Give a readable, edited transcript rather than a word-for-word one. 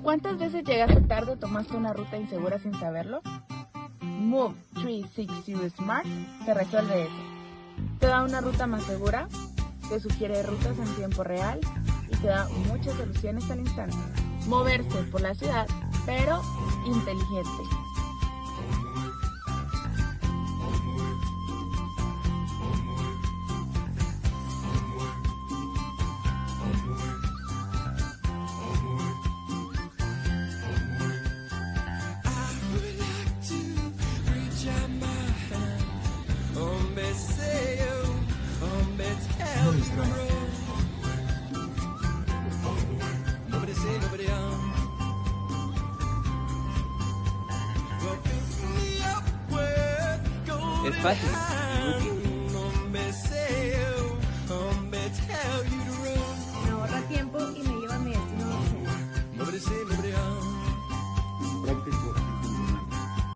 ¿Cuántas veces llegaste tarde o tomaste una ruta insegura sin saberlo? Move 360 Smart te resuelve eso. Te da una ruta más segura, te sugiere rutas en tiempo real y te da muchas soluciones al instante. Moverse por la ciudad, pero inteligente. Es fácil.